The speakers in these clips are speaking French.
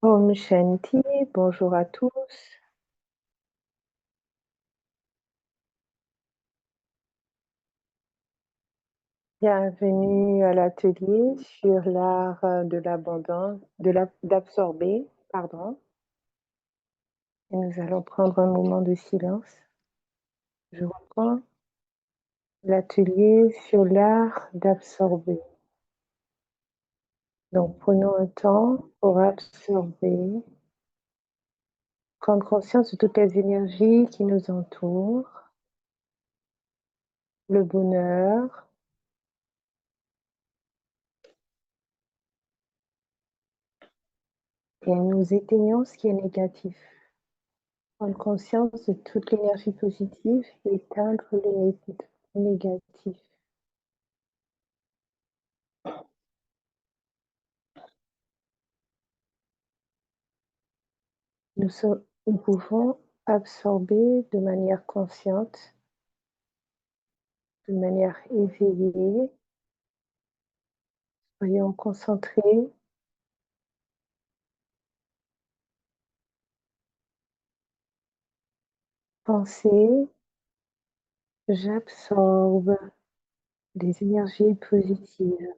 Om Shanti, bonjour à tous. Bienvenue à l'atelier sur l'art de l'abondance, d'absorber, pardon. Et nous allons prendre un moment de silence. Je reprends l'atelier sur l'art d'absorber. Donc, prenons un temps pour absorber, prendre conscience de toutes les énergies qui nous entourent, le bonheur, et nous éteignons ce qui est négatif. Prendre conscience de toute l'énergie positive et éteindre le négatif. Nous pouvons absorber de manière consciente, de manière éveillée. Soyons concentrés. Pensez, j'absorbe des énergies positives.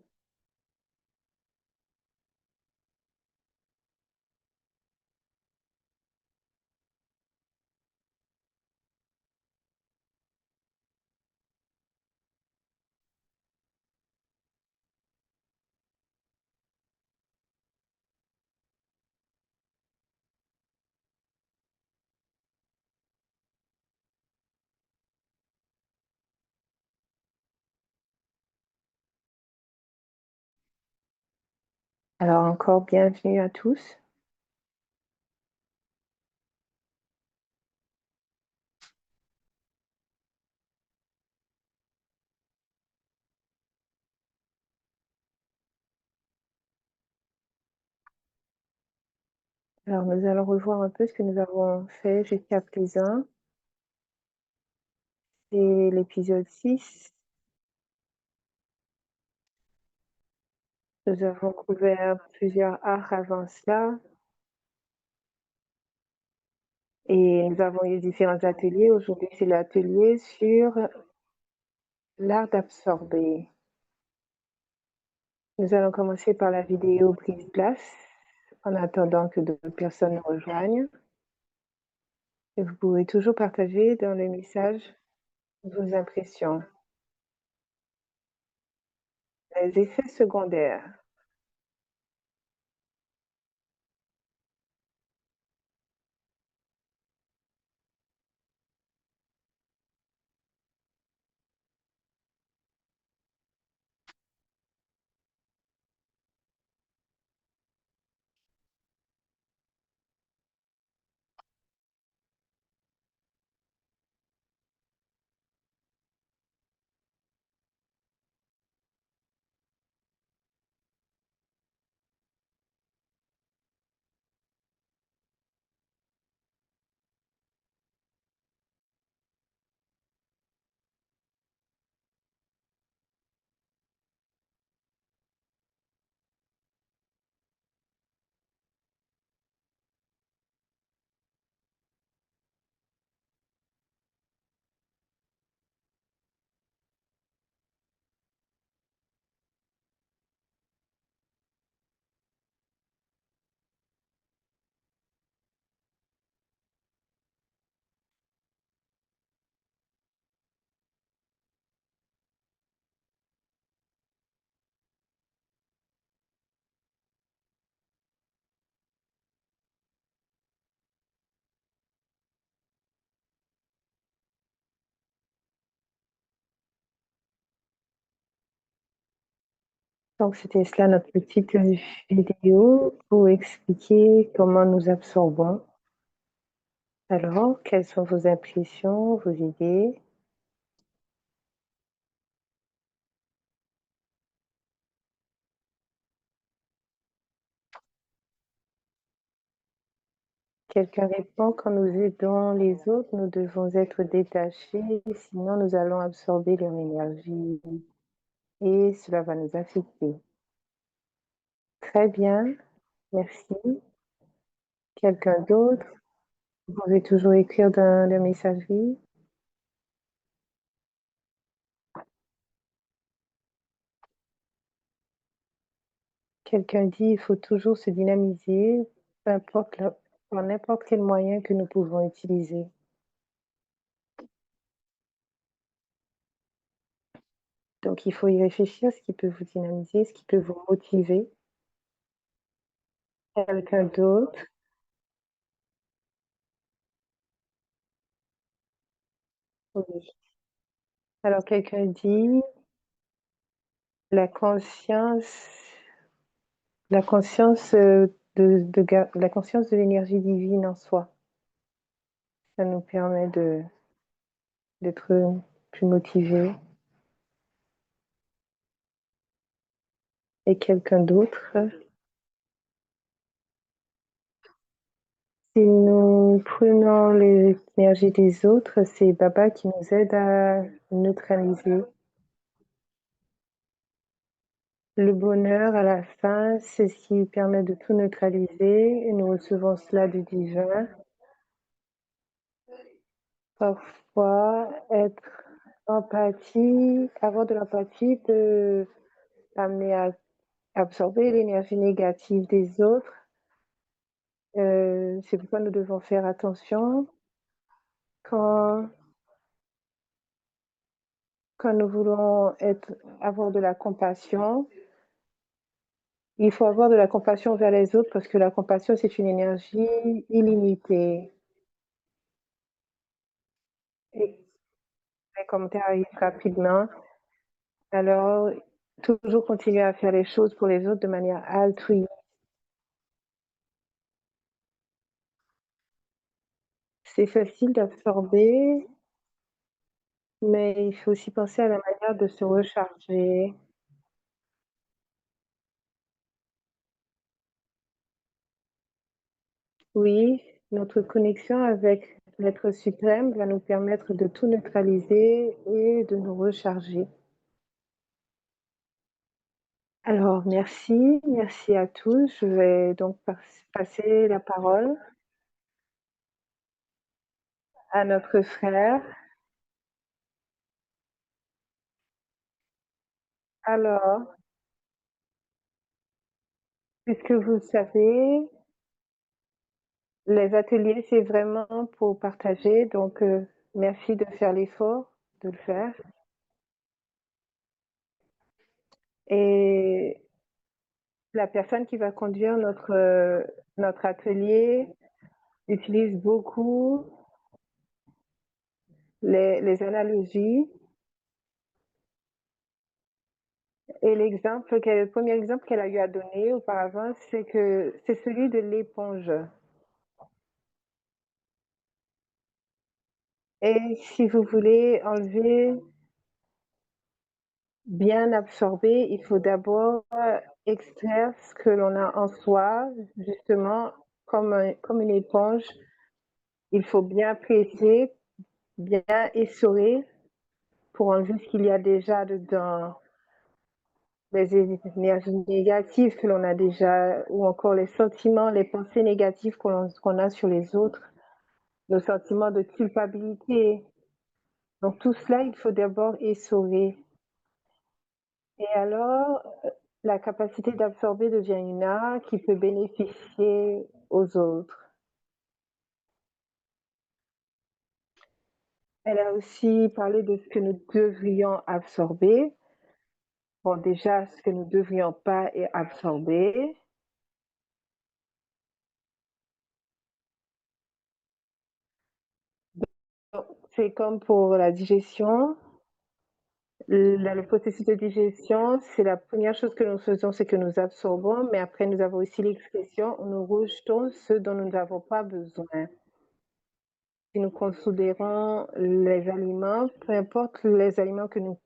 Alors encore bienvenue à tous. Alors nous allons revoir un peu ce que nous avons fait jusqu'à présent. C'est l'épisode 6. Nous avons couvert plusieurs arts avant cela. Et nous avons eu différents ateliers. Aujourd'hui, c'est l'atelier sur l'art d'absorber. Nous allons commencer par la vidéo prise place en attendant que d'autres personnes nous rejoignent. Et vous pouvez toujours partager dans le message vos impressions. Les effets secondaires. Donc, c'était cela notre petite vidéo pour expliquer comment nous absorbons. Alors, quelles sont vos impressions, vos idées? Quelqu'un répond, quand nous aidons les autres, nous devons être détachés, sinon nous allons absorber leur énergie et cela va nous affecter. Très bien, merci. Quelqu'un d'autre? Vous pouvez toujours écrire dans la messagerie. Quelqu'un dit il faut toujours se dynamiser, peu importe par n'importe quel moyen que nous pouvons utiliser. Donc, il faut y réfléchir, ce qui peut vous dynamiser, ce qui peut vous motiver. Quelqu'un d'autre? Oui. Alors, quelqu'un dit la conscience, la conscience la conscience de l'énergie divine en soi. Ça nous permet d'être plus motivés. Et quelqu'un d'autre? Si nous prenons l'énergie des autres, c'est Baba qui nous aide à neutraliser. Le bonheur à la fin, c'est ce qui permet de tout neutraliser et nous recevons cela du divin. Parfois, être empathie, avoir de l'empathie peut amener à absorber l'énergie négative des autres. C'est pourquoi nous devons faire attention quand, quand nous voulons avoir de la compassion. Il faut avoir de la compassion vers les autres parce que la compassion, c'est une énergie illimitée. Et les commentaires arrivent rapidement. Alors, toujours continuer à faire les choses pour les autres de manière altruiste. C'est facile d'absorber, mais il faut aussi penser à la manière de se recharger. Oui, notre connexion avec l'être suprême va nous permettre de tout neutraliser et de nous recharger. Alors, merci à tous. Je vais donc passer la parole à notre frère. Alors, puisque vous le savez, les ateliers, c'est vraiment pour partager. Donc, merci de faire l'effort de le faire. Et la personne qui va conduire notre atelier utilise beaucoup les analogies. Et le premier exemple qu'elle a eu à donner auparavant, c'est celui de l'éponge. Et si vous voulez enlever, bien absorber, il faut d'abord extraire ce que l'on a en soi, justement, comme une éponge. Il faut bien presser, bien essorer pour enlever ce qu'il y a déjà dedans, les énergies négatives que l'on a déjà, ou encore les sentiments, les pensées négatives qu'on a sur les autres, le sentiment de culpabilité. Donc tout cela, il faut d'abord essorer. Et alors, la capacité d'absorber devient une art qui peut bénéficier aux autres. Elle a aussi parlé de ce que nous devrions absorber. Bon, déjà, ce que nous ne devrions pas absorber. C'est comme pour la digestion. Le processus de digestion, c'est la première chose que nous faisons, c'est que nous absorbons, mais après nous avons aussi l'expression, nous rejetons ce dont nous n'avons pas besoin. Si nous considérons les aliments, peu importe les aliments que nous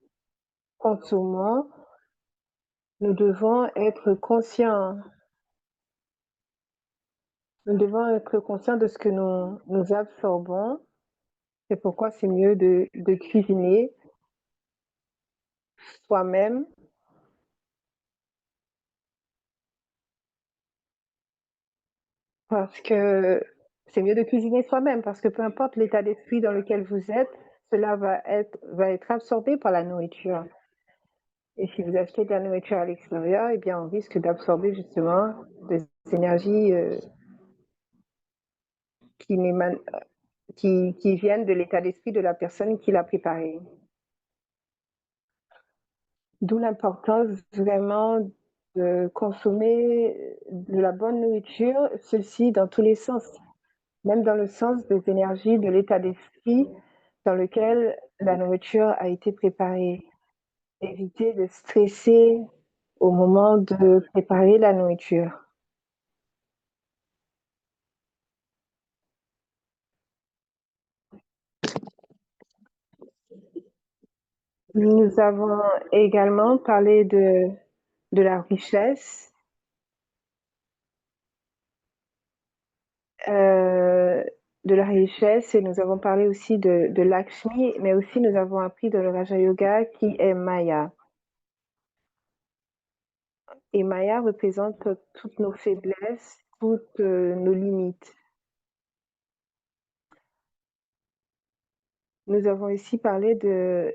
consommons, nous devons être conscients. Nous devons être conscients de ce que nous absorbons. C'est pourquoi c'est mieux de cuisiner soi-même. Parce que c'est mieux de cuisiner soi-même, parce que peu importe l'état d'esprit dans lequel vous êtes, cela va être absorbé par la nourriture. Et si vous achetez de la nourriture à l'extérieur, eh bien, on risque d'absorber justement des énergies qui, n'émanent- qui viennent de l'état d'esprit de la personne qui l'a préparé. D'où l'importance vraiment de consommer de la bonne nourriture, ceci dans tous les sens, même dans le sens des énergies, de l'état d'esprit dans lequel la nourriture a été préparée. Éviter de stresser au moment de préparer la nourriture. Nous avons également parlé de la richesse, euh, et nous avons parlé aussi de Lakshmi, mais aussi nous avons appris de le Raja Yoga qui est Maya. Et Maya représente toutes nos faiblesses, toutes nos limites. Nous avons ici parlé de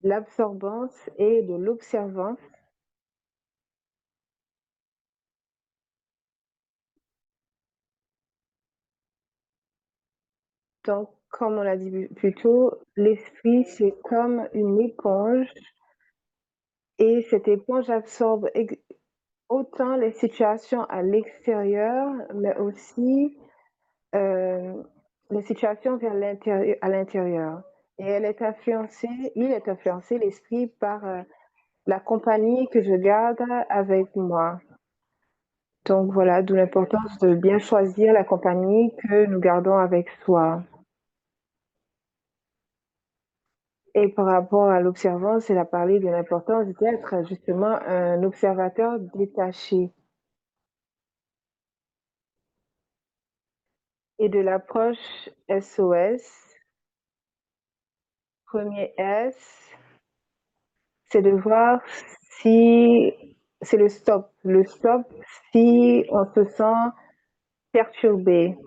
l'absorbance et de l'observance. Donc, comme on l'a dit plus tôt, l'esprit, c'est comme une éponge et cette éponge absorbe autant les situations à l'extérieur, mais aussi euh, les situations vers l'intérieur, à l'intérieur. Et il est influencé, l'esprit, par la compagnie que je garde avec moi. Donc voilà, d'où l'importance de bien choisir la compagnie que nous gardons avec soi. Et par rapport à l'observance, elle a parlé de l'importance d'être justement un observateur détaché et de l'approche SOS. Premier S, c'est de voir si c'est le stop. Le stop, si on se sent perturbé.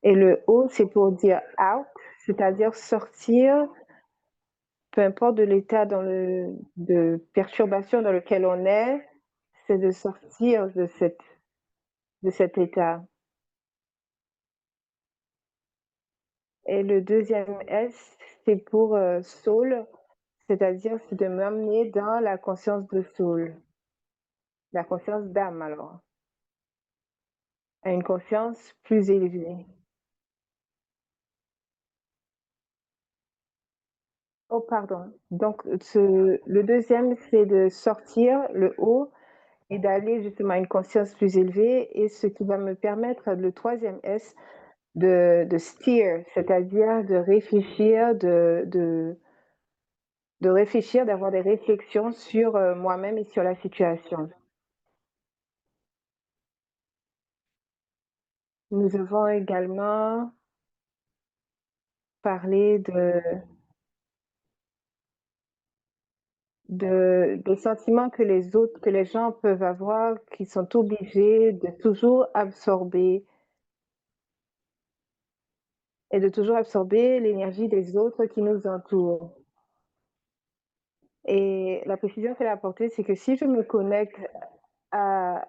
Et le O, c'est pour dire out, c'est-à-dire sortir, peu importe de l'état de perturbation dans lequel on est, c'est de sortir de cet état. Et le deuxième S, c'est pour soul, c'est-à-dire c'est de m'amener dans la conscience de soul, la conscience d'âme alors, à une conscience plus élevée. Oh, pardon. Donc, le deuxième, c'est de sortir le haut et d'aller justement à une conscience plus élevée. Et ce qui va me permettre, le troisième S, de steer, c'est-à-dire de réfléchir, de réfléchir, d'avoir des réflexions sur moi-même et sur la situation. Nous avons également parlé des sentiments que les gens peuvent avoir, qui sont obligés de toujours absorber et de toujours absorber l'énergie des autres qui nous entourent. Et la précision qu'elle a apportée, c'est que si je me connecte à,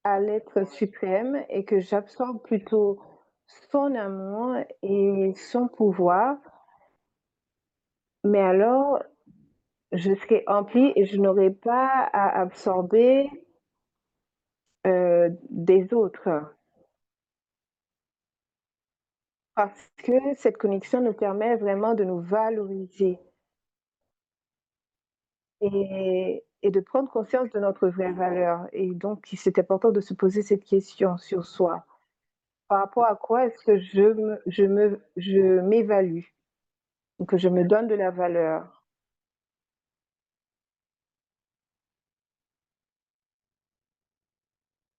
à l'être suprême et que j'absorbe plutôt son amour et son pouvoir, mais alors je serai emplie et je n'aurai pas à absorber des autres. Parce que cette connexion nous permet vraiment de nous valoriser et de prendre conscience de notre vraie valeur. Et donc, c'est important de se poser cette question sur soi. Par rapport à quoi est-ce que je m'évalue, ou que je me donne de la valeur?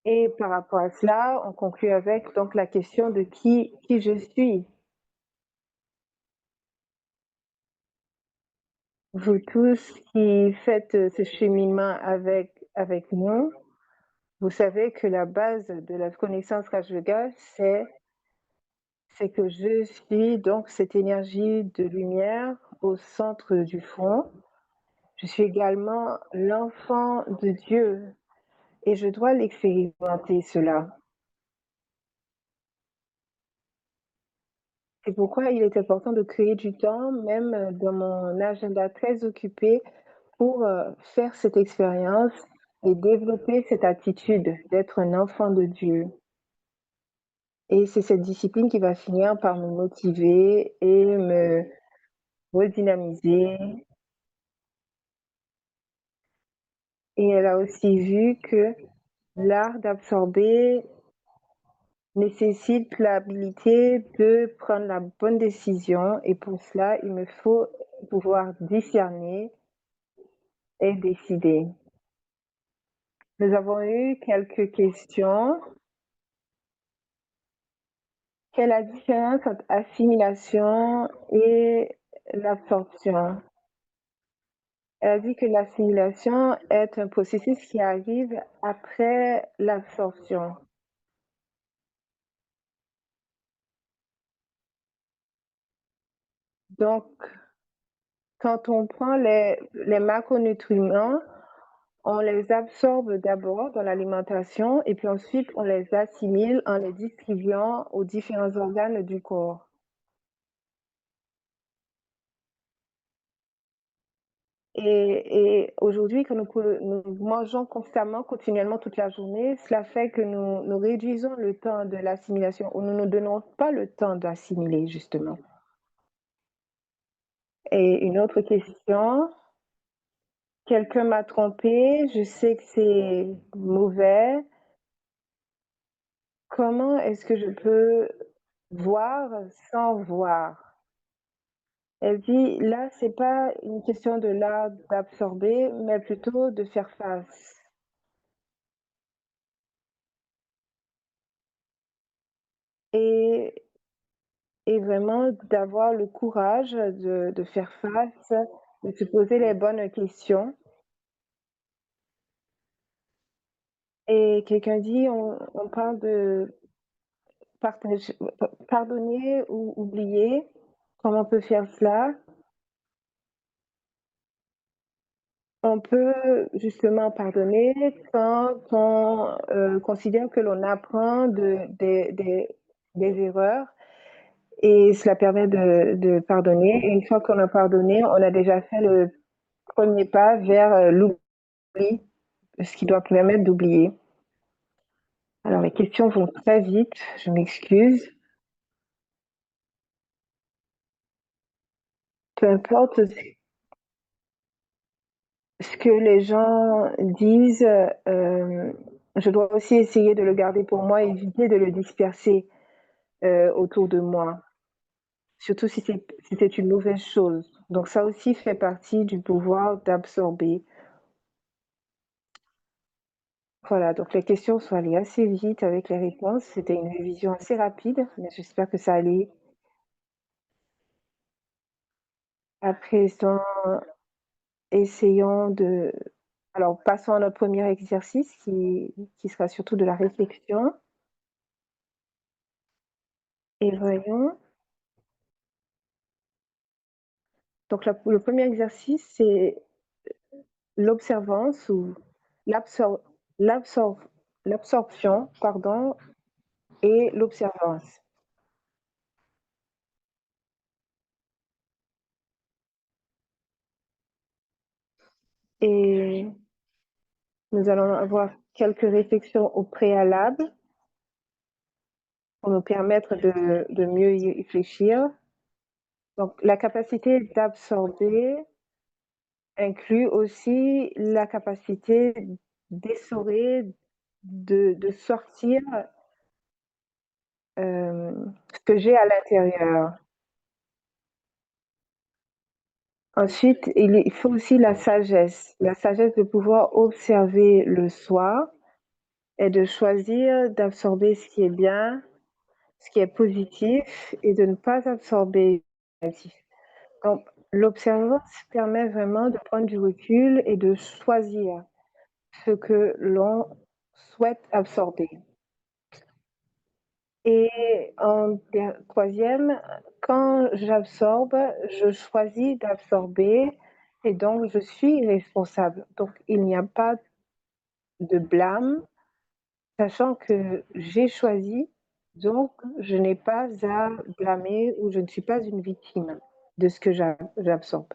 Et par rapport à cela, on conclut avec donc la question de qui je suis. Vous tous qui faites ce cheminement avec avec nous. Vous savez que la base de la connaissance Raj Yoga, c'est que je suis donc cette énergie de lumière au centre du front. Je suis également l'enfant de Dieu et je dois l'expérimenter cela. C'est pourquoi il est important de créer du temps, même dans mon agenda très occupé, pour faire cette expérience et développer cette attitude d'être un enfant de Dieu. Et c'est cette discipline qui va finir par me motiver et me redynamiser. Et elle a aussi vu que l'art d'absorber nécessite l'habilité de prendre la bonne décision et pour cela, il me faut pouvoir discerner et décider. Nous avons eu quelques questions. Quelle est la différence entre assimilation et l'absorption? Elle a dit que l'assimilation est un processus qui arrive après l'absorption. Donc, quand on prend les macronutriments, on les absorbe d'abord dans l'alimentation et puis ensuite on les assimile en les distribuant aux différents organes du corps. Et aujourd'hui, quand nous mangeons constamment, continuellement toute la journée, cela fait que nous réduisons le temps de l'assimilation ou nous ne nous donnons pas le temps d'assimiler, justement. Et une autre question, quelqu'un m'a trompé, je sais que c'est mauvais. Comment est-ce que je peux voir sans voir? Elle dit, là, c'est pas une question de l'art d'absorber, mais plutôt de faire face. Et, et vraiment d'avoir le courage de faire face, de se poser les bonnes questions. Et quelqu'un dit, on parle de partager, pardonner ou oublier. Comment on peut faire cela? On peut justement pardonner quand on considère que l'on apprend des erreurs et cela permet de pardonner. Et une fois qu'on a pardonné, on a déjà fait le premier pas vers l'oubli, ce qui doit permettre d'oublier. Alors les questions vont très vite, je m'excuse. Peu importe ce que les gens disent, je dois aussi essayer de le garder pour moi et éviter de le disperser autour de moi, surtout si c'est une mauvaise chose. Donc ça aussi fait partie du pouvoir d'absorber. Voilà, donc les questions sont allées assez vite avec les réponses. C'était une révision assez rapide, mais j'espère que ça allait. À présent, essayons de... Alors, passons à notre premier exercice qui sera surtout de la réflexion. Et voyons. Donc, le premier exercice, c'est l'observance ou l'absor- l'absor- l'absorption, pardon, et l'observance. Et nous allons avoir quelques réflexions au préalable pour nous permettre de mieux y réfléchir. Donc, la capacité d'absorber inclut aussi la capacité d'essorer, de sortir ce que j'ai à l'intérieur. Ensuite, il faut aussi la sagesse de pouvoir observer le soi et de choisir d'absorber ce qui est bien, ce qui est positif et de ne pas absorber le négatif. Donc, l'observance permet vraiment de prendre du recul et de choisir ce que l'on souhaite absorber. Et en troisième, quand j'absorbe, je choisis d'absorber et donc je suis responsable. Donc il n'y a pas de blâme, sachant que j'ai choisi, donc je n'ai pas à blâmer ou je ne suis pas une victime de ce que j'absorbe.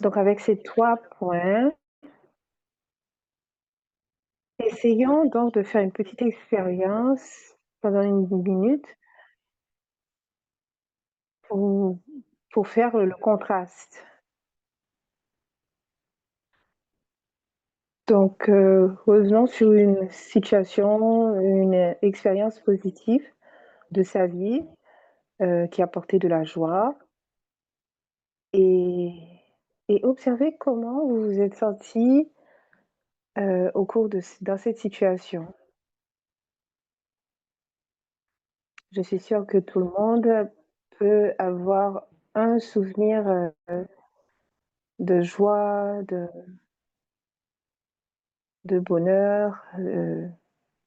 Donc avec ces 3 points, essayons donc de faire une petite expérience pendant une minute pour, pour faire le contraste. Donc, revenons sur une situation, une expérience positive de sa vie qui a apporté de la joie et, et observez comment vous vous êtes senti au cours dans cette situation. Je suis sûre que tout le monde peut avoir un souvenir de joie, de bonheur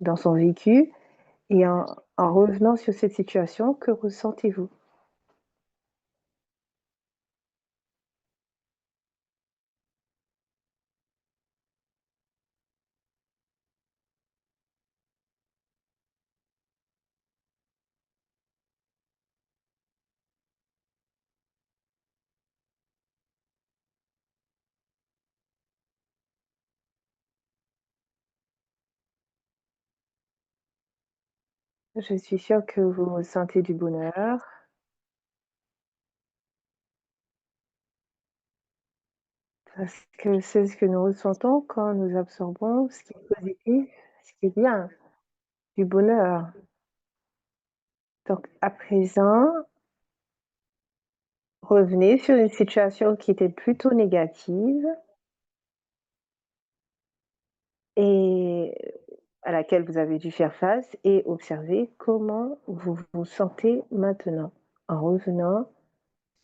dans son vécu. Et en revenant sur cette situation, que ressentez-vous? Je suis sûre que vous ressentez du bonheur parce que c'est ce que nous ressentons quand nous absorbons ce qui est positif, ce qui est bien, du bonheur. Donc, à présent, revenez sur une situation qui était plutôt négative et à laquelle vous avez dû faire face et observez comment vous vous sentez maintenant en revenant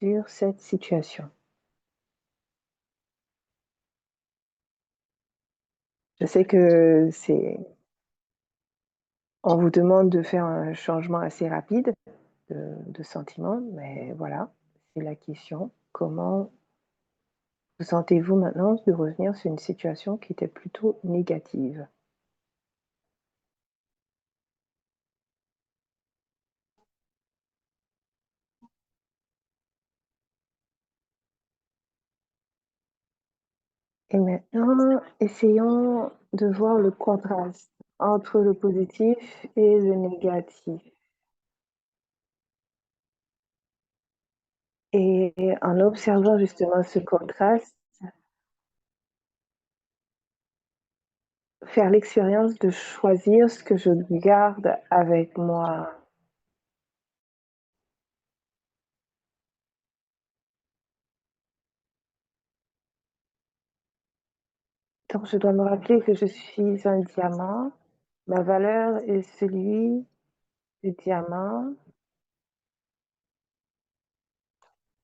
sur cette situation. Je sais que on vous demande de faire un changement assez rapide de sentiment, mais voilà, c'est la question. Comment vous sentez-vous maintenant de revenir sur une situation qui était plutôt négative? Et maintenant, essayons de voir le contraste entre le positif et le négatif. Et en observant justement ce contraste, faire l'expérience de choisir ce que je garde avec moi. Donc je dois me rappeler que je suis un diamant, ma valeur est celui du diamant,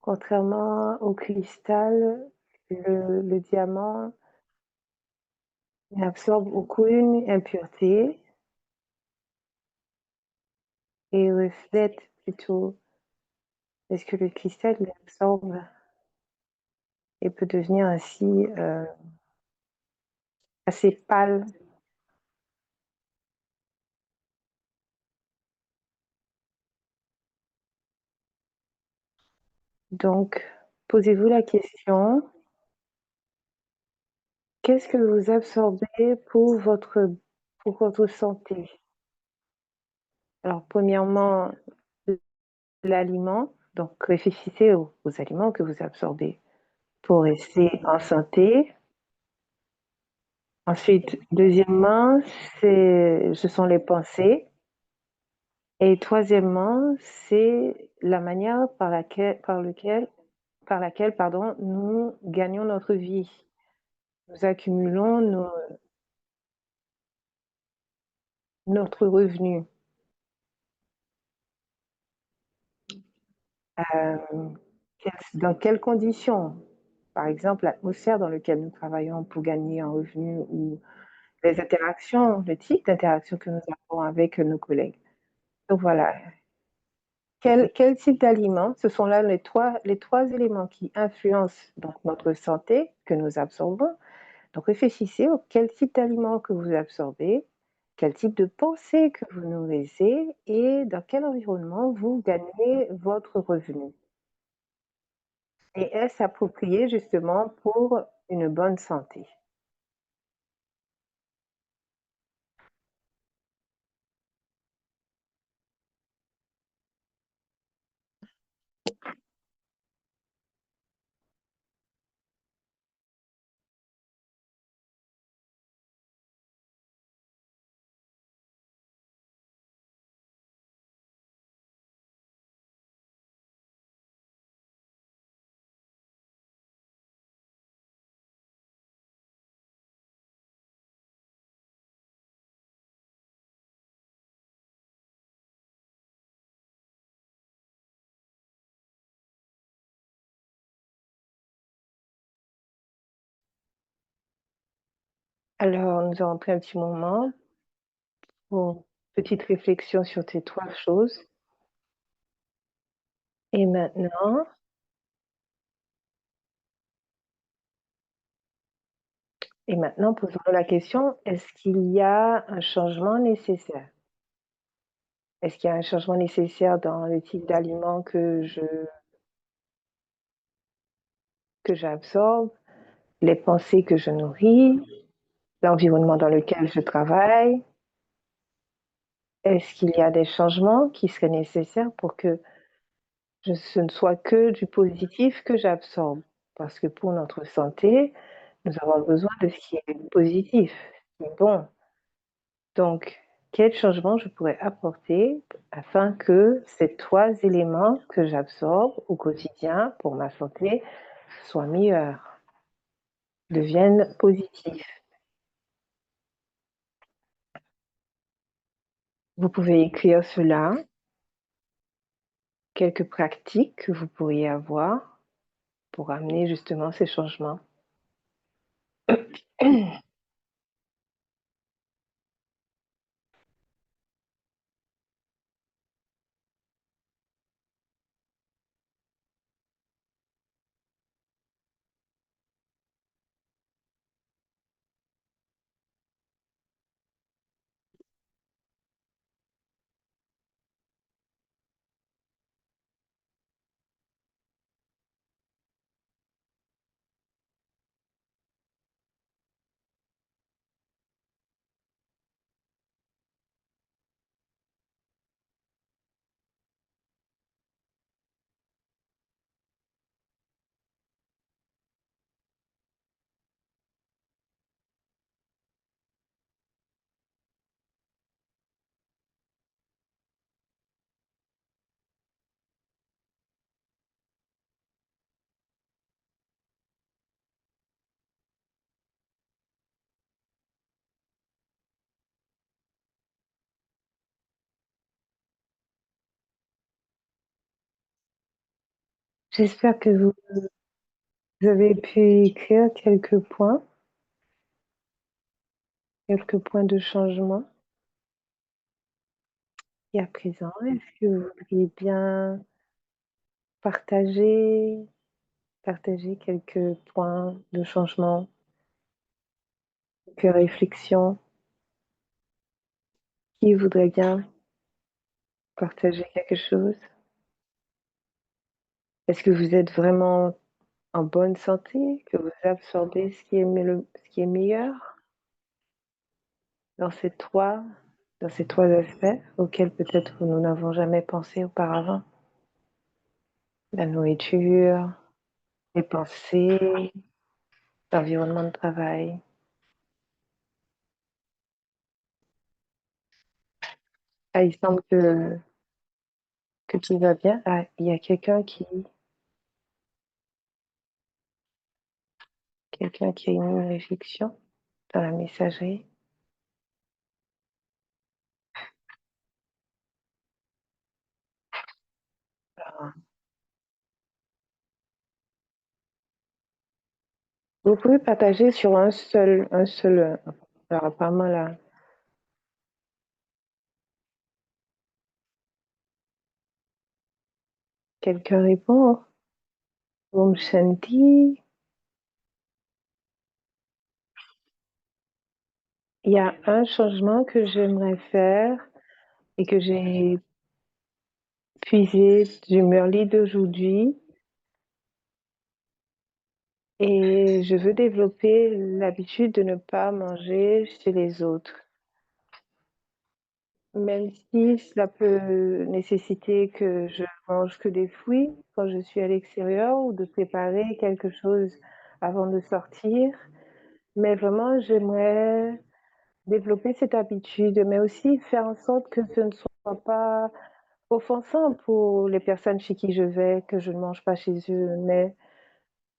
contrairement au cristal, le diamant n'absorbe aucune impureté et reflète plutôt, est-ce que le cristal l'absorbe et peut devenir ainsi assez pâle. Donc, posez-vous la question, qu'est-ce que vous absorbez pour votre santé? Alors, premièrement, l'aliment, donc réfléchissez aux aliments que vous absorbez pour rester en santé. Ensuite, deuxièmement, ce sont les pensées. Et troisièmement, c'est la manière par laquelle, pardon, nous gagnons notre vie. Nous accumulons notre revenu. Dans quelles conditions? par exemple, l'atmosphère dans laquelle nous travaillons pour gagner un revenu ou les interactions, le type d'interaction que nous avons avec nos collègues. Donc voilà, quel type d'aliments? Ce sont là les trois éléments qui influencent donc notre santé que nous absorbons. Donc réfléchissez au quel type d'aliments que vous absorbez, quel type de pensée que vous nourrissez et dans quel environnement vous gagnez votre revenu. Et est-ce approprié justement pour une bonne santé? Alors, nous avons pris un petit moment pour petite réflexion sur ces 3 choses et maintenant posons-nous la question, est-ce qu'il y a un changement nécessaire? Est-ce qu'il y a un changement nécessaire dans le type d'aliments que j'absorbe, les pensées que je nourris, l'environnement dans lequel je travaille? Est-ce qu'il y a des changements qui seraient nécessaires pour que ce ne soit que du positif que j'absorbe? Parce que pour notre santé, nous avons besoin de ce qui est positif, qui est bon. Donc, quel changement je pourrais apporter afin que ces 3 éléments que j'absorbe au quotidien pour ma santé soient meilleurs, deviennent positifs? Vous pouvez écrire cela, quelques pratiques que vous pourriez avoir pour amener justement ces changements. J'espère que vous avez pu écrire quelques points de changement. Et à présent, est-ce que vous voudriez bien partager partager quelques points de changement, quelques réflexions? Qui voudrait bien partager quelque chose? Est-ce que vous êtes vraiment en bonne santé? Que vous absorbez ce qui est meilleur dans ces trois aspects auxquels peut-être nous n'avons jamais pensé auparavant? La nourriture, les pensées, l'environnement de travail. Ah, il semble que tout va bien. Ah, il y a quelqu'un qui a émis une réflexion dans la messagerie. Ah, Vous pouvez partager sur un seul, alors apparemment là, quelqu'un répond. Om Shanti. Il y a un changement que j'aimerais faire et que j'ai puisé du Merli d'aujourd'hui et je veux développer l'habitude de ne pas manger chez les autres. Même si cela peut nécessiter que je mange que des fruits quand je suis à l'extérieur ou de préparer quelque chose avant de sortir. Mais vraiment, j'aimerais développer cette habitude, mais aussi faire en sorte que ce ne soit pas offensant pour les personnes chez qui je vais, que je ne mange pas chez eux. Mais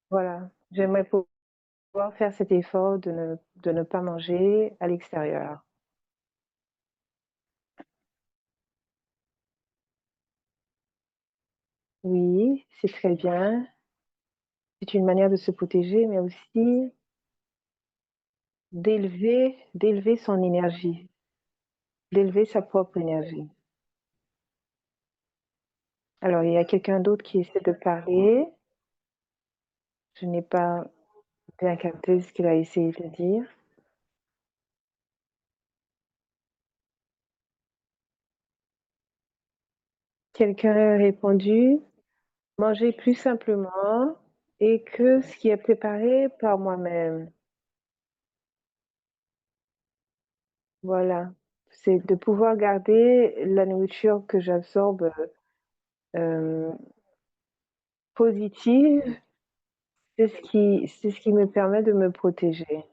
voilà, j'aimerais pouvoir faire cet effort de ne pas manger à l'extérieur. Oui, c'est très bien. C'est une manière de se protéger, mais aussi d'élever son énergie, d'élever sa propre énergie. Alors, il y a quelqu'un d'autre qui essaie de parler. Je n'ai pas bien capté ce qu'il a essayé de dire. Quelqu'un a répondu: «Manger plus simplement et que ce qui est préparé par moi-même». Voilà, c'est de pouvoir garder la nourriture que j'absorbe, hem, positive, c'est ce qui me permet de me protéger.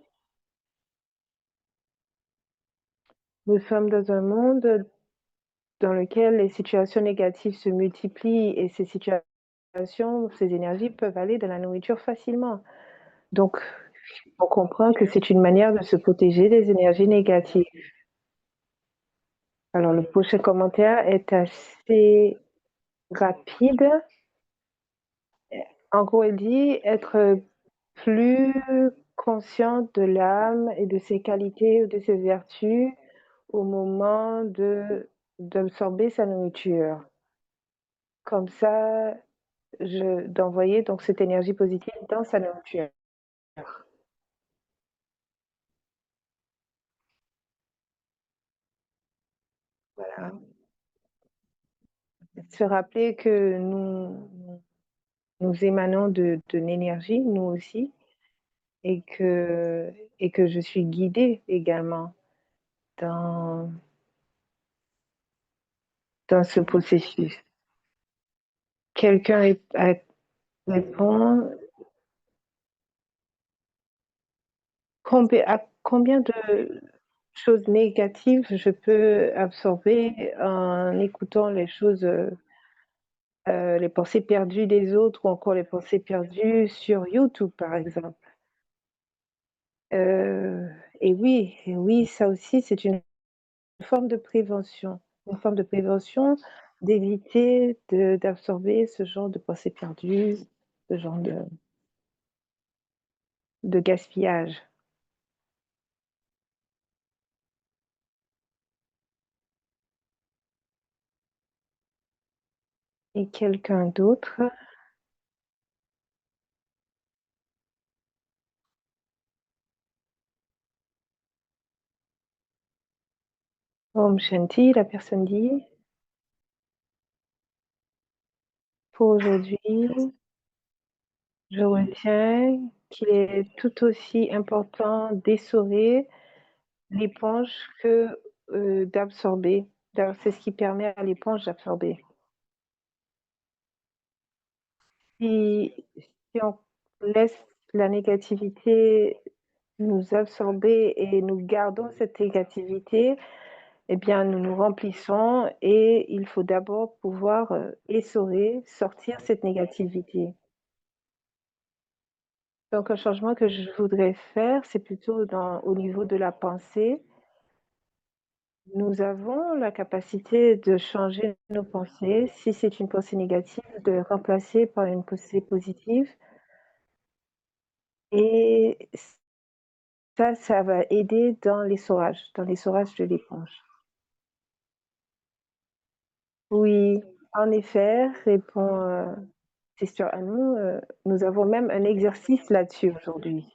Nous sommes dans un monde dans lequel les situations négatives se multiplient et ces situations, ces énergies peuvent aller dans la nourriture facilement. Donc on comprend que c'est une manière de se protéger des énergies négatives. Alors le prochain commentaire est assez rapide. En gros, elle dit: «Être plus consciente de l'âme et de ses qualités ou de ses vertus au moment d'absorber sa nourriture. Comme ça, d'envoyer donc cette énergie positive dans sa nourriture». Voilà. Se rappeler que nous émanons de l'énergie, nous aussi, et que je suis guidée également dans ce processus. Quelqu'un répond: À combien de choses négatives je peux absorber en écoutant les pensées perdues des autres ou encore les pensées perdues sur YouTube, par exemple. Heu et oui, ça aussi, c'est une forme de prévention. Une forme de prévention, d'éviter d'absorber ce genre de pensées perdues, ce genre de gaspillage. Et quelqu'un d'autre? Om Shanti, la personne dit: «Pour aujourd'hui, je retiens qu'il est tout aussi important d'essorer l'éponge que, d'absorber». D'ailleurs, c'est ce qui permet à l'éponge d'absorber. Si on laisse la négativité nous absorber et nous gardons cette négativité, eh bien, nous nous remplissons et il faut d'abord pouvoir, essorer, sortir cette négativité. Donc un changement que je voudrais faire, c'est plutôt au niveau de la pensée. Nous avons la capacité de changer nos pensées. Si c'est une pensée négative, de remplacer par une pensée positive. et ça va aider dans l'essorage de l'éponge. Oui, en effet, répond, Sister Anou, nous avons même un exercice là-dessus aujourd'hui.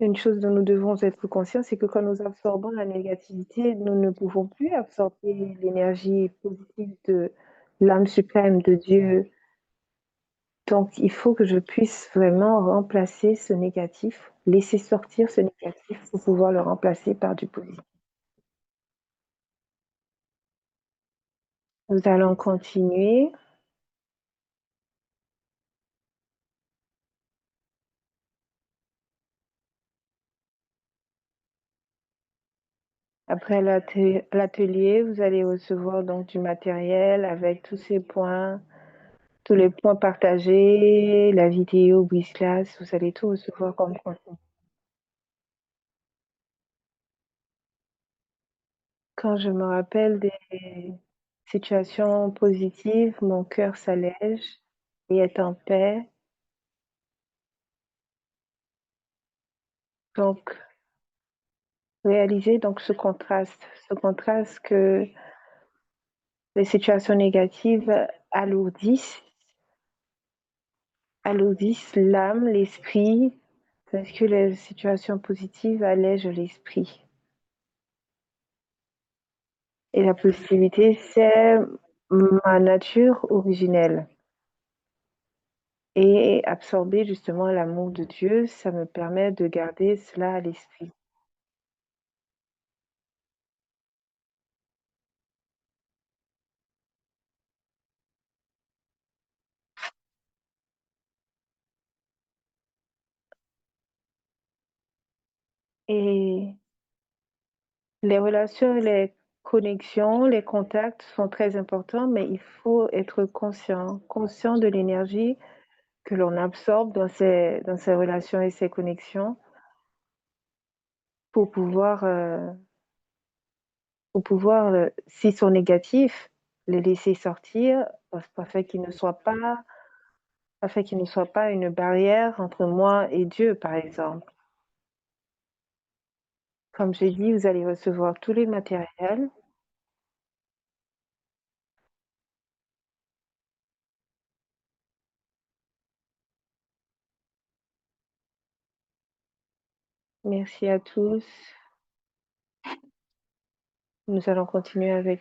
Une chose dont nous devons être conscients, c'est que quand nous absorbons la négativité, nous ne pouvons plus absorber l'énergie positive de l'âme suprême de Dieu. Donc, il faut que je puisse vraiment remplacer ce négatif, laisser sortir ce négatif pour pouvoir le remplacer par du positif. Nous allons continuer. Après l'atelier, vous allez recevoir donc du matériel avec tous ces points, tous les points partagés, la vidéo Whiskas, vous allez tout recevoir comme contenu. Quand je me rappelle des situations positives, mon cœur s'allège et est en paix. Donc, réaliser donc ce contraste que les situations négatives alourdissent, alourdissent l'âme, l'esprit, parce que les situations positives allègent l'esprit. Et la positivité, c'est ma nature originelle. Et absorber justement l'amour de Dieu, ça me permet de garder cela à l'esprit. Et les relations, les connexions, les contacts sont très importants, mais il faut être conscient de l'énergie que l'on absorbe dans ces relations et ces connexions pour pouvoir, s'ils sont négatifs, les laisser sortir, afin qu'ils ne soient pas une barrière entre moi et Dieu, par exemple. Comme j'ai dit, vous allez recevoir tous les matériels. Merci à tous. Nous allons continuer avec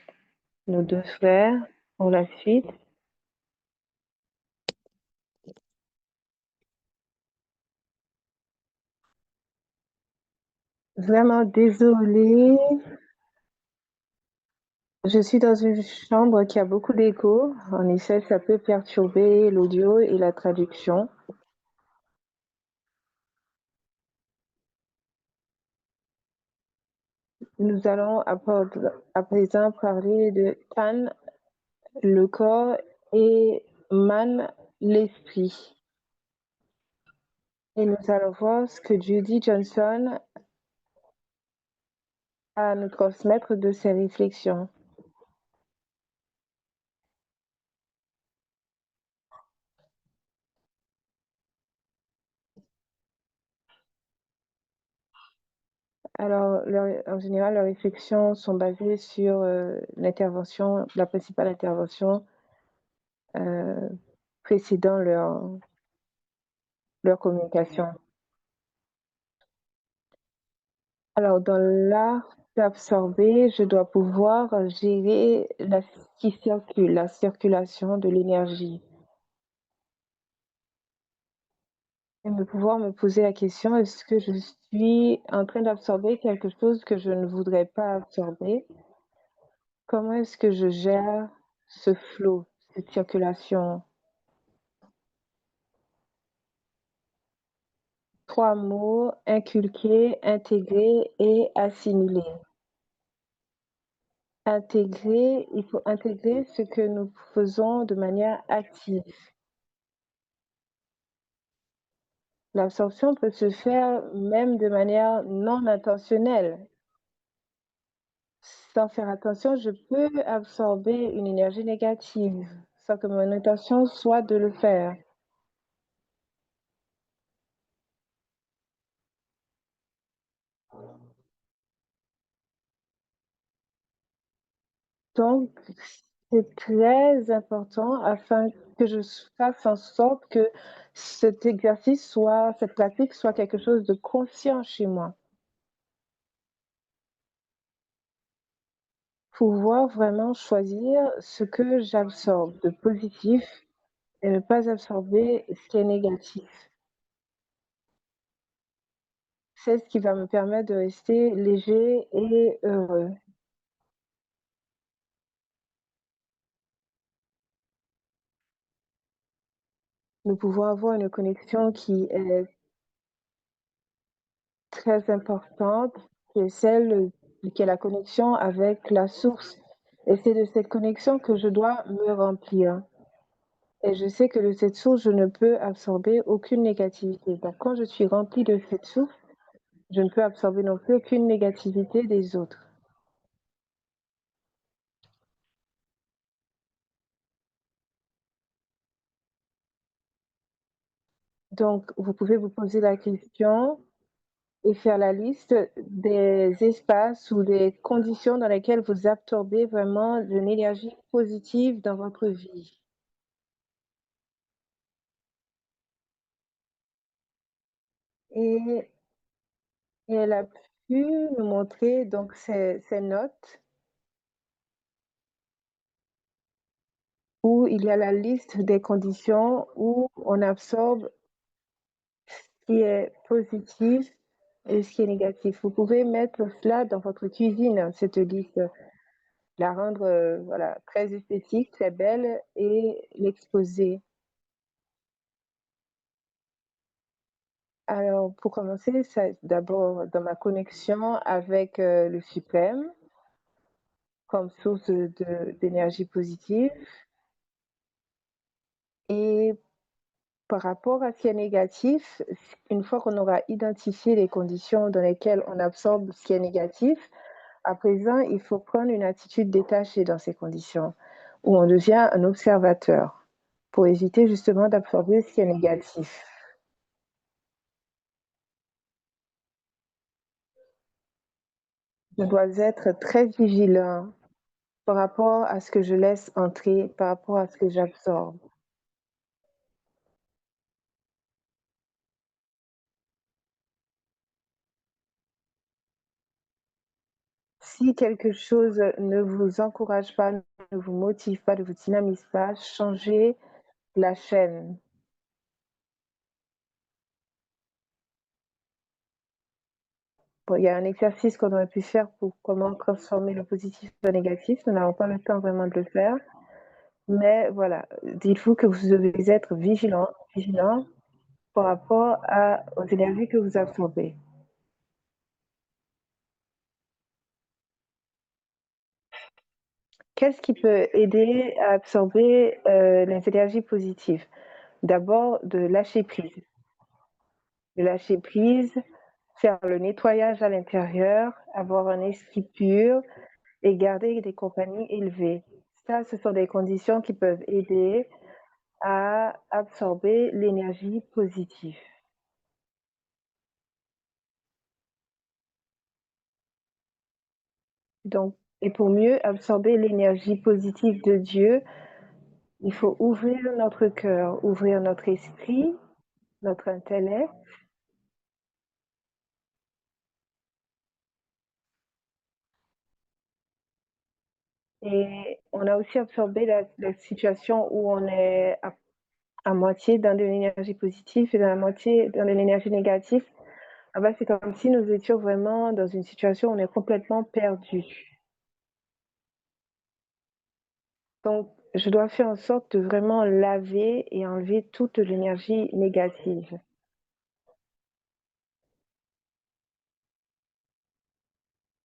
nos 2 frères pour la suite. Vraiment désolée, je suis dans une chambre qui a beaucoup d'écho. En effet, ça peut perturber l'audio et la traduction. Nous allons à présent parler de Tan, le corps, et Man, l'esprit. Et nous allons voir ce que Judy Johnson a à nous transmettre de ses réflexions. Alors, en général, leurs réflexions sont basées sur la principale intervention euh, précédant leur communication. Alors, dans l'art d'absorber, je dois pouvoir gérer la circulation de l'énergie. Et pouvoir me poser la question, est-ce que je suis en train d'absorber quelque chose que je ne voudrais pas absorber? Comment est-ce que je gère ce flot, cette circulation? 3 mots: inculquer, intégrer et assimiler. Intégrer, il faut intégrer ce que nous faisons de manière active. L'absorption peut se faire même de manière non intentionnelle. Sans faire attention, je peux absorber une énergie négative sans que mon intention soit de le faire. Donc, c'est très important afin que je fasse en sorte que cet exercice soit cette pratique soit quelque chose de conscient chez moi. Pouvoir vraiment choisir ce que j'absorbe de positif et ne pas absorber ce qui est négatif. C'est ce qui va me permettre de rester léger et heureux. Nous pouvons avoir une connexion qui est très importante, qui est celle qui est la connexion avec la source. Et c'est de cette connexion que je dois me remplir. Et je sais que de cette source, je ne peux absorber aucune négativité. Donc, quand je suis remplie de cette source, je ne peux absorber non plus aucune négativité des autres. Donc, vous pouvez vous poser la question et faire la liste des espaces ou des conditions dans lesquelles vous absorbez vraiment de l'énergie positive dans votre vie. Et Et elle a pu nous montrer donc ces notes où il y a la liste des conditions où on absorbe ce qui est positif et ce qui est négatif. Vous pouvez mettre cela dans votre cuisine, cette liste, la rendre, voilà, très esthétique, très belle et l'exposer. Alors pour commencer, ça d'abord dans ma connexion avec, le suprême comme source d'énergie positive et par rapport à ce qui est négatif, une fois qu'on aura identifié les conditions dans lesquelles on absorbe ce qui est négatif, à présent, il faut prendre une attitude détachée dans ces conditions, où on devient un observateur pour éviter justement d'absorber ce qui est négatif. Je dois être très vigilant par rapport à ce que je laisse entrer, par rapport à ce que j'absorbe. Si quelque chose ne vous encourage pas, ne vous motive pas, ne vous dynamise pas, changez la chaîne. Bon, il y a un exercice qu'on aurait pu faire pour comment transformer le positif en négatif. Nous n'avons pas le temps vraiment de le faire. Mais voilà, dites-vous que vous devez être vigilant par rapport aux énergies que vous absorbez. Qu'est-ce qui peut aider à absorber les énergies positives? D'abord, de lâcher prise. De lâcher prise, faire le nettoyage à l'intérieur, avoir un esprit pur et garder des compagnies élevées. Ça, ce sont des conditions qui peuvent aider à absorber l'énergie positive. Donc, et pour mieux absorber l'énergie positive de Dieu, il faut ouvrir notre cœur, ouvrir notre esprit, notre intellect. Et on a aussi absorbé la situation où on est à moitié dans de l'énergie positive et dans la moitié dans de l'énergie négative. Ah bah, c'est comme si nous étions vraiment dans une situation où on est complètement perdu. Donc, je dois faire en sorte de vraiment laver et enlever toute l'énergie négative.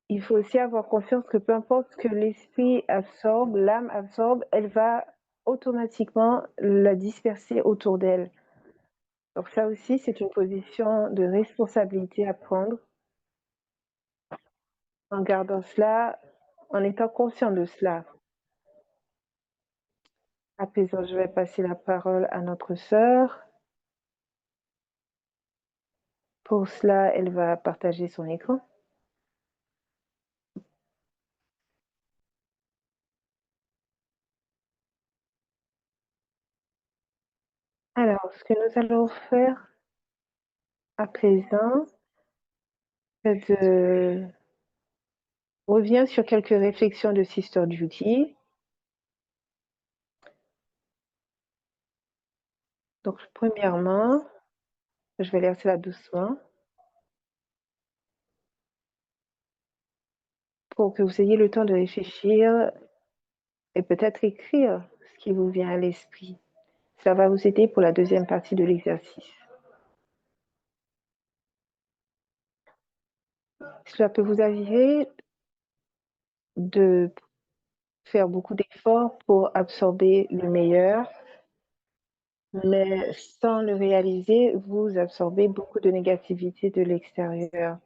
Il faut aussi avoir conscience que peu importe ce que l'esprit absorbe, l'âme absorbe, elle va automatiquement la disperser autour d'elle. Donc ça aussi, c'est une position de responsabilité à prendre en gardant cela, en étant conscient de cela. À présent, je vais passer la parole à notre sœur. Pour cela, elle va partager son écran. Alors, ce que nous allons faire à présent, c'est de revenir sur quelques réflexions de Sister Judy. Donc, premièrement, je vais lire cela doucement pour que vous ayez le temps de réfléchir et peut-être écrire ce qui vous vient à l'esprit. Ça va vous aider pour la deuxième partie de l'exercice. Cela peut vous arriver de faire beaucoup d'efforts pour absorber le meilleur, mais sans le réaliser, vous absorbez beaucoup de négativité de l'extérieur.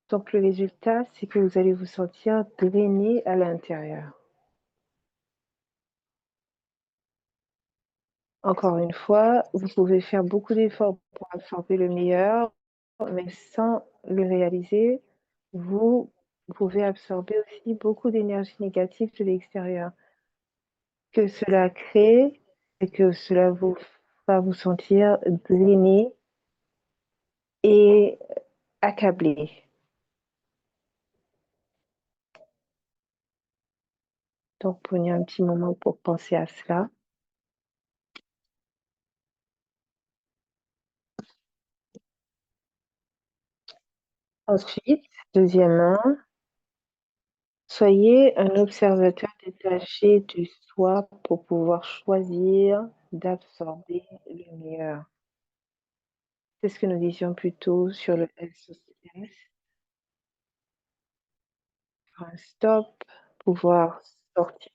Donc le résultat, c'est que vous allez vous sentir drainé à l'intérieur. Encore une fois, vous pouvez faire beaucoup d'efforts pour absorber le meilleur, mais sans le réaliser, vous pouvez absorber aussi beaucoup d'énergie négative de l'extérieur. Que cela crée et que cela vous va vous sentir drainé et accablé. Donc, prenez un petit moment pour penser à cela. Ensuite, deuxièmement, soyez un observateur détaché de soi pour pouvoir choisir d'absorber le meilleur. C'est ce que nous disions plus tôt sur le SOS. Faire un stop, pouvoir sortir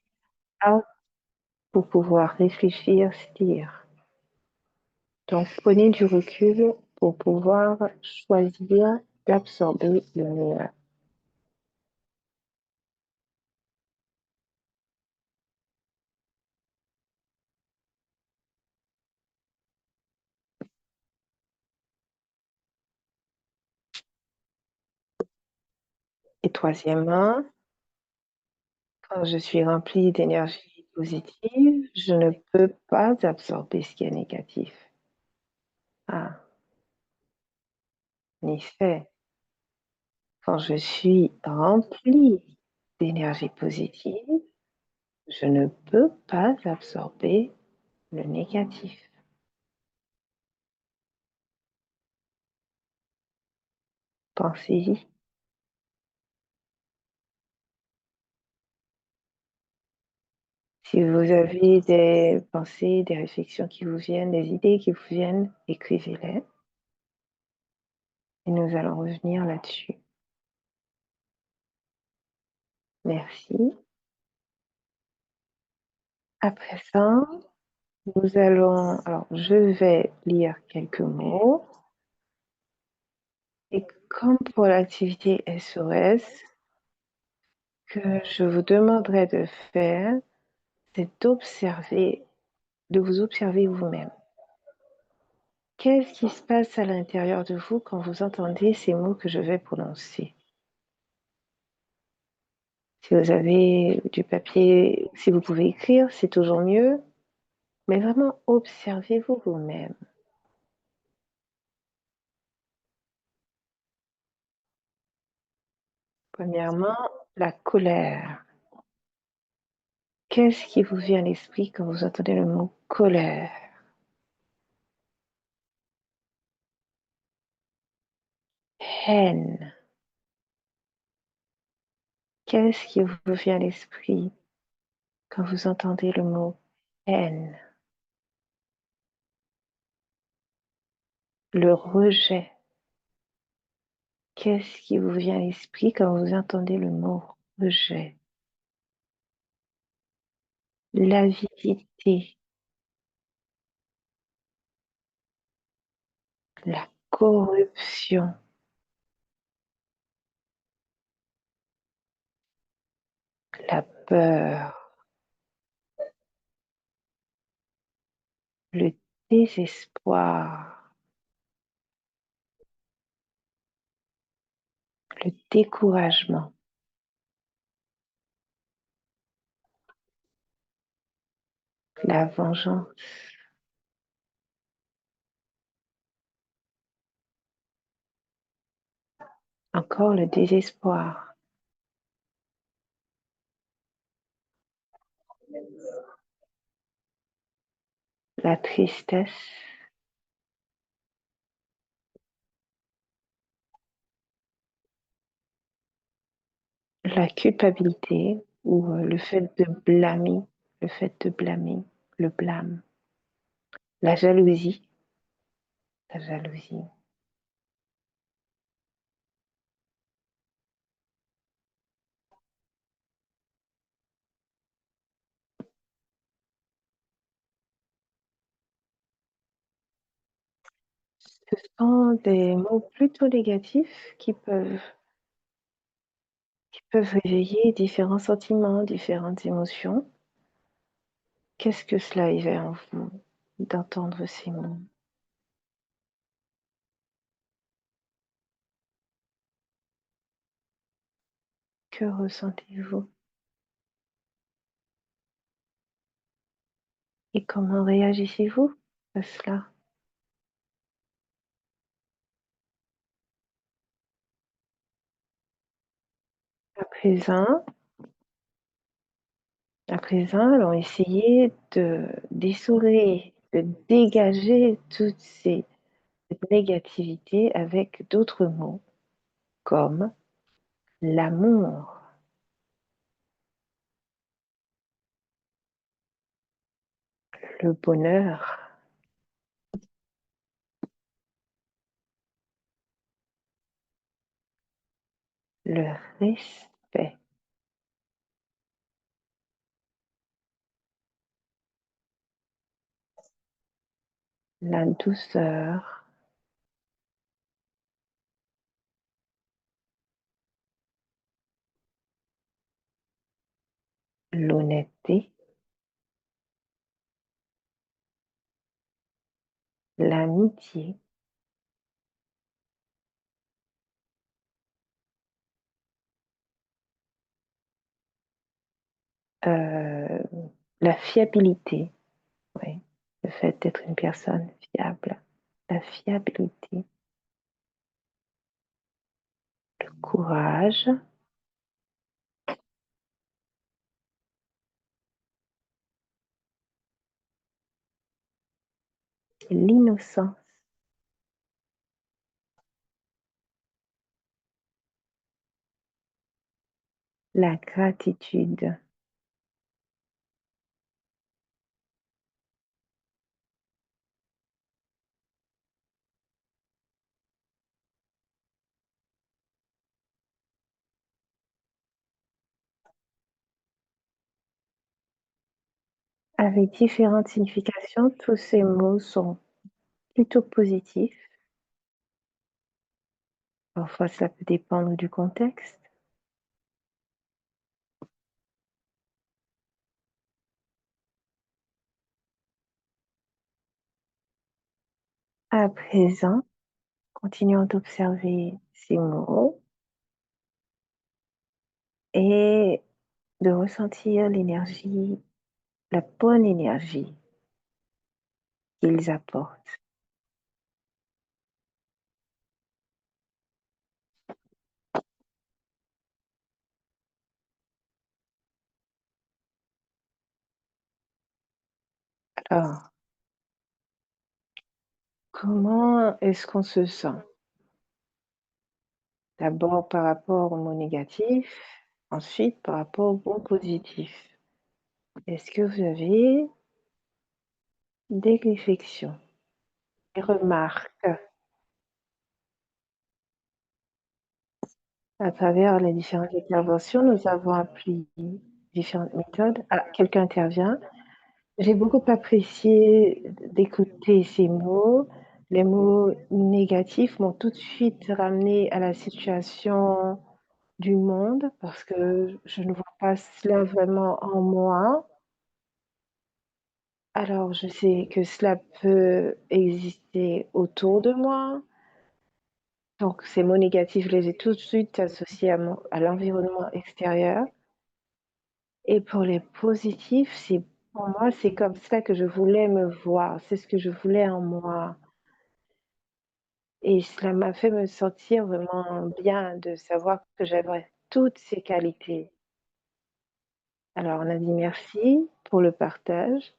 pour pouvoir réfléchir, se dire. Donc, prenez du recul pour pouvoir choisir d'absorber le meilleur. Et troisièmement, quand je suis remplie d'énergie positive, je ne peux pas absorber ce qui est négatif. Ah, en effet, quand je suis remplie d'énergie positive, je ne peux pas absorber le négatif. Pensez-y. Si vous avez des pensées, des réflexions qui vous viennent, des idées qui vous viennent, écrivez-les et nous allons revenir là-dessus. Merci. À présent, alors je vais lire quelques mots et comme pour l'activité SOS, que je vous demanderai de faire, c'est de vous observer vous-même. Qu'est-ce qui se passe à l'intérieur de vous quand vous entendez ces mots que je vais prononcer? Si vous avez du papier, si vous pouvez écrire, c'est toujours mieux. Mais vraiment, observez-vous vous-même. Premièrement, la colère. Qu'est-ce qui vous vient à l'esprit quand vous entendez le mot colère? Haine. Qu'est-ce qui vous vient à l'esprit quand vous entendez le mot haine? Le rejet. Qu'est-ce qui vous vient à l'esprit quand vous entendez le mot rejet? L'avidité, la corruption, la peur, le désespoir, le découragement, la vengeance, Encore le désespoir, la tristesse, la culpabilité ou le fait de blâmer, le blâme, la jalousie, la jalousie. Ce sont des mots plutôt négatifs qui peuvent réveiller différents sentiments, différentes émotions. Qu'est-ce que cela éveille en vous d'entendre ces mots? Que ressentez-vous? Et comment réagissez-vous à cela? À présent, à présent, allons essayer de d'essorer, de dégager cette négativité avec d'autres mots comme l'amour, le bonheur, le respect, la douceur, l'honnêteté, l'amitié, euh, la fiabilité, oui, le fait d'être une personne fiable, la fiabilité, le courage, l'innocence, la gratitude. Avec différentes significations, tous ces mots sont plutôt positifs. Parfois, ça peut dépendre du contexte. À présent, continuons d'observer ces mots et de ressentir l'énergie, la bonne énergie qu'ils apportent. Alors, comment est-ce qu'on se sent? D'abord par rapport aux mots négatifs, ensuite par rapport aux mots positifs. Est-ce que vous avez des réflexions, des remarques à travers les différentes interventions? Nous avons appris différentes méthodes. Ah, quelqu'un intervient. J'ai beaucoup apprécié d'écouter ces mots. Les mots négatifs m'ont tout de suite ramené à la situation du monde parce que je ne vois pas cela vraiment en moi. Alors, je sais que cela peut exister autour de moi. Donc, ces mots négatifs, je les ai tout de suite associés à l'environnement extérieur. Et pour les positifs, c'est pour moi, c'est comme ça que je voulais me voir. C'est ce que je voulais en moi. Et cela m'a fait me sentir vraiment bien de savoir que j'avais toutes ces qualités. Alors on a dit merci pour le partage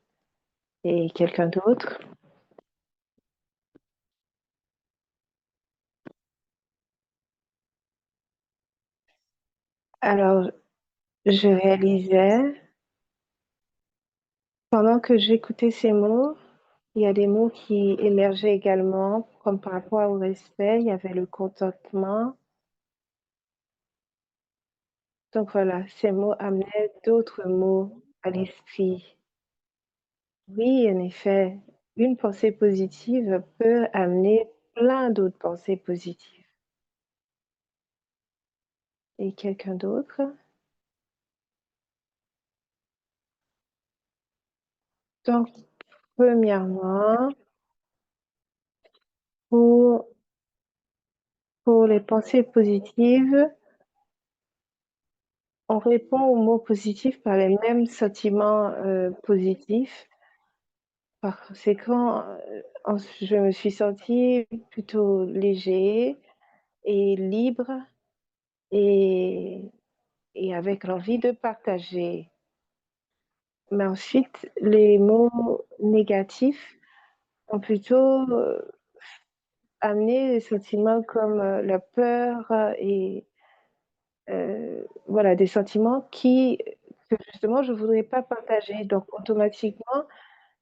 et quelqu'un d'autre? Alors je réalisais, pendant que j'écoutais ces mots, il y a des mots qui émergeaient également, comme par rapport au respect, il y avait le contentement. Donc voilà, ces mots amenaient d'autres mots à l'esprit. Oui, en effet, une pensée positive peut amener plein d'autres pensées positives. Et quelqu'un d'autre? Donc, premièrement, pour, pour les pensées positives, on répond aux mots positifs par les mêmes sentiments positifs. Par conséquent, je me suis sentie plutôt léger et libre et, et avec l'envie de partager. Mais ensuite, les mots négatifs ont plutôt amené des sentiments comme la peur et voilà, des sentiments que justement je ne voudrais pas partager. Donc automatiquement,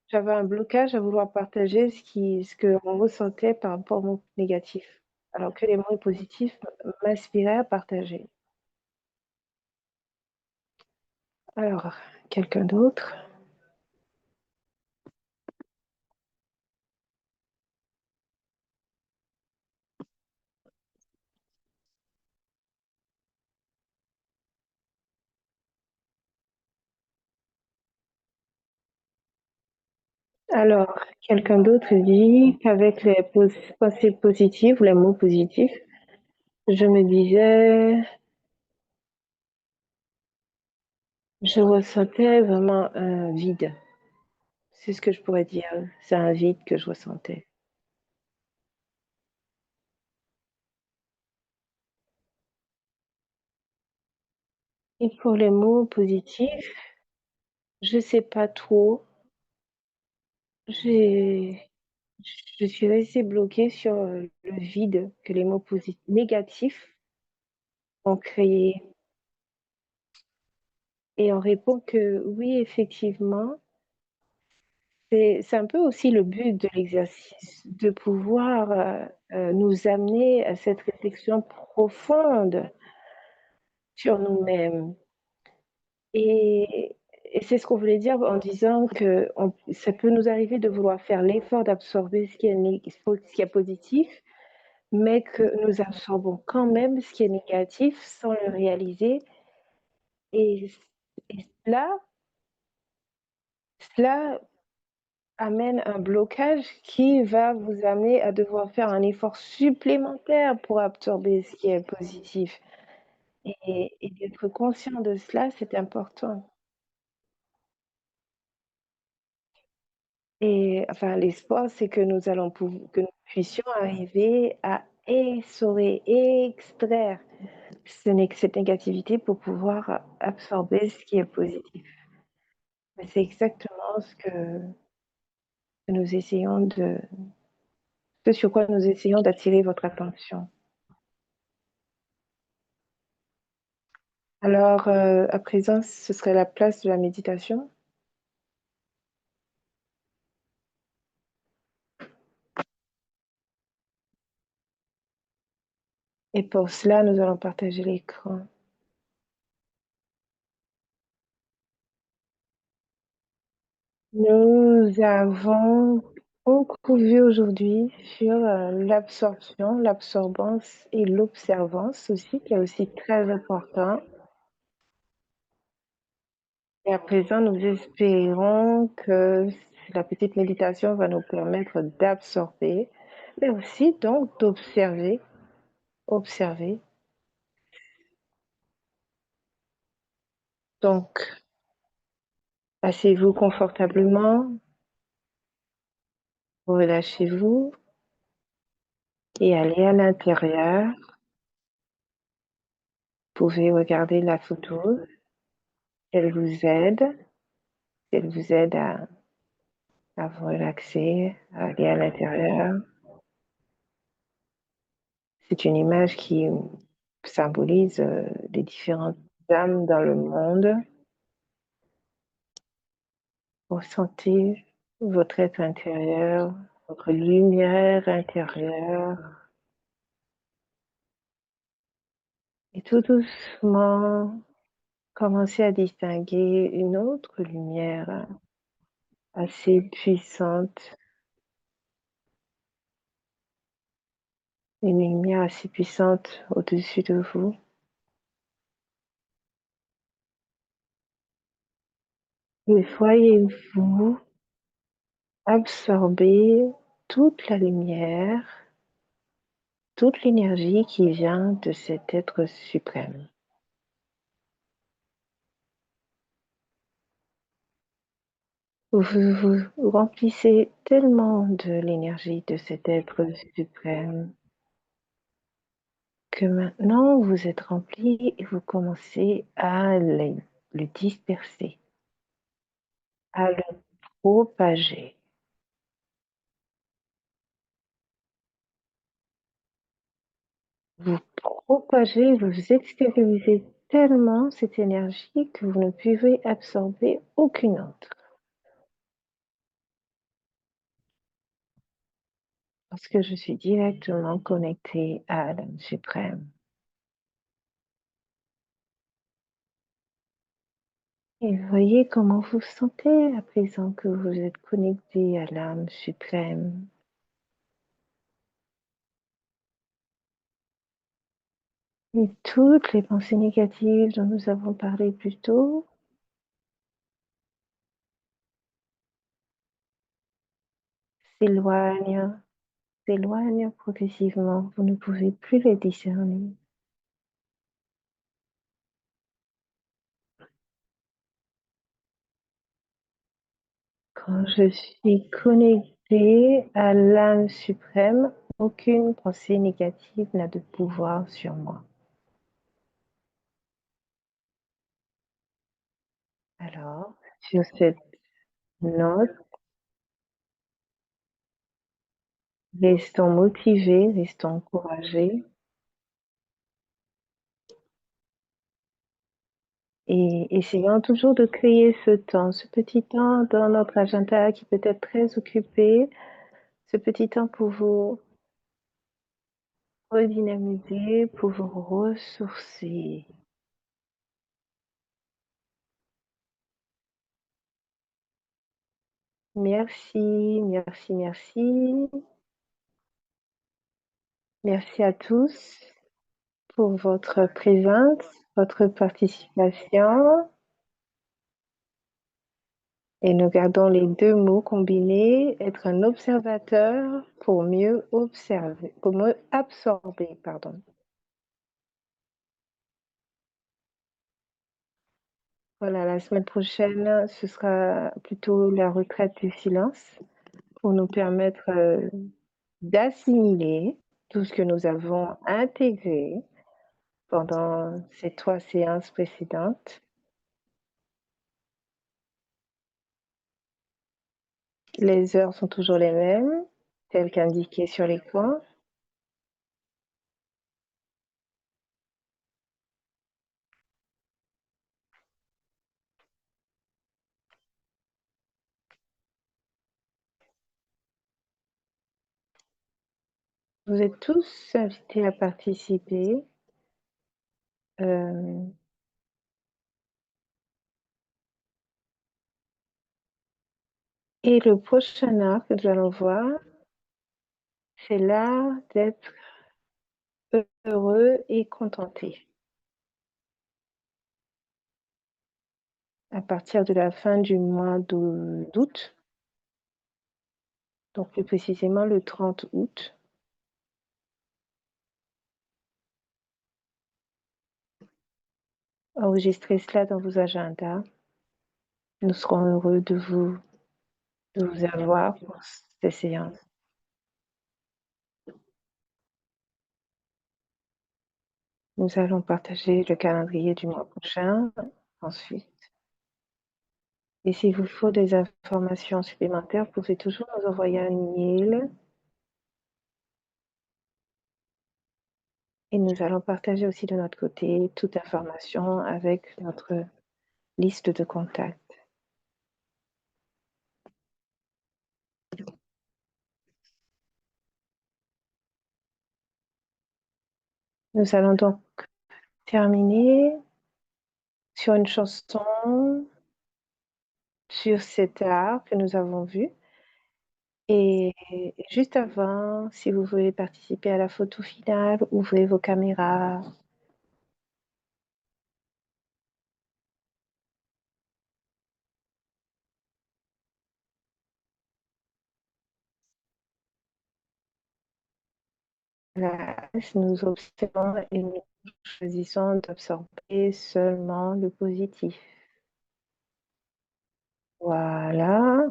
j'avais un blocage à vouloir partager ce que on ressentait par rapport aux mots négatifs. Alors que les mots positifs m'inspiraient à partager. Alors, quelqu'un d'autre? Alors, quelqu'un d'autre dit qu'avec les pensées positives ou les mots positifs, je me disais, je ressentais vraiment un vide. C'est ce que je pourrais dire. C'est un vide que je ressentais. Et pour les mots positifs, je sais pas trop. J'ai, je suis restée bloquée sur le vide que les mots négatifs ont créé. Et on répond que oui, effectivement, c'est un peu aussi le but de l'exercice, de pouvoir nous amener à cette réflexion profonde sur nous-mêmes. Et, et c'est ce qu'on voulait dire en disant que ça peut nous arriver de vouloir faire l'effort d'absorber ce qui est positif, mais que nous absorbons quand même ce qui est négatif sans le réaliser. Et, et cela amène un blocage qui va vous amener à devoir faire un effort supplémentaire pour absorber ce qui est positif. Et d'être conscient de cela, c'est important. Et enfin, l'espoir, c'est que que nous puissions arriver à essorer, extraire cette négativité pour pouvoir absorber ce qui est positif. Mais c'est exactement que nous essayons ce sur quoi nous essayons d'attirer votre attention. Alors, à présent, ce serait la place de la méditation. Et pour cela, nous allons partager l'écran. Nous avons beaucoup vu aujourd'hui sur l'absorption, l'absorbance et l'observance aussi, qui est aussi très important. Et à présent, nous espérons que la petite méditation va nous permettre d'absorber, mais aussi donc d'observer, observer. Donc, asseyez-vous confortablement, relâchez-vous. et allez à l'intérieur. Vous pouvez regarder la photo, elle vous aide, elle vous aide à vous relaxer, à aller à l'intérieur. C'est une image qui symbolise les différentes âmes dans le monde. Ressentez votre être intérieur, votre lumière intérieure. Et tout doucement, commencez à distinguer une autre lumière assez puissante, une lumière assez puissante au-dessus de vous. Et voyez-vous absorber toute la lumière, toute l'énergie qui vient de cet être suprême. Vous remplissez tellement de l'énergie de cet être suprême que maintenant vous êtes rempli et vous commencez à le disperser, à le propager. Vous propagez, vous extériorisez tellement cette énergie que vous ne pouvez absorber aucune autre. Parce que je suis directement connectée à l'âme suprême. Et voyez comment vous vous sentez à présent que vous êtes connecté à l'âme suprême. Et toutes les pensées négatives dont nous avons parlé plus tôt s'éloignent, s'éloignent progressivement. Vous ne pouvez plus les discerner. Quand je suis connectée à l'âme suprême, aucune pensée négative n'a de pouvoir sur moi. Alors, sur cette note, restons motivés, restons encouragés et essayons toujours de créer ce petit temps dans notre agenda qui peut être très occupé, ce petit temps pour vous redynamiser, pour vous ressourcer. Merci, merci, merci. Merci à tous pour votre présence, votre participation. Et nous gardons les deux mots combinés, être un observateur pour mieux observer, pour mieux absorber, pardon. Voilà, la semaine prochaine, ce sera plutôt la retraite du silence pour nous permettre d'assimiler tout ce que nous avons intégré pendant ces 3 séances précédentes. Les heures sont toujours les mêmes, telles qu'indiquées sur l'écran. Vous êtes tous invités à participer. Euh, et le prochain art que nous allons voir, c'est l'art d'être heureux et contenté. À partir de la fin du mois d'août, donc plus précisément le 30 août, enregistrez cela dans vos agendas. Nous serons heureux de vous avoir pour ces séances. Nous allons partager le calendrier du mois prochain ensuite. Et s'il vous faut des informations supplémentaires, vous pouvez toujours nous envoyer un email et nous allons partager aussi de notre côté toute information avec notre liste de contacts. Nous allons donc terminer sur une chanson sur cet art que nous avons vu. Et juste avant, si vous voulez participer à la photo finale, ouvrez vos caméras. Là, nous observons et nous choisissons d'absorber seulement le positif. Voilà.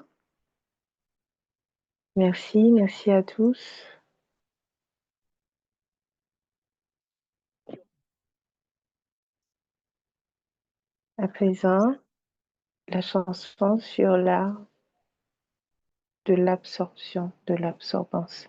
Merci, merci à tous. À présent, la chanson sur l'art de l'absorption, de l'absorbance.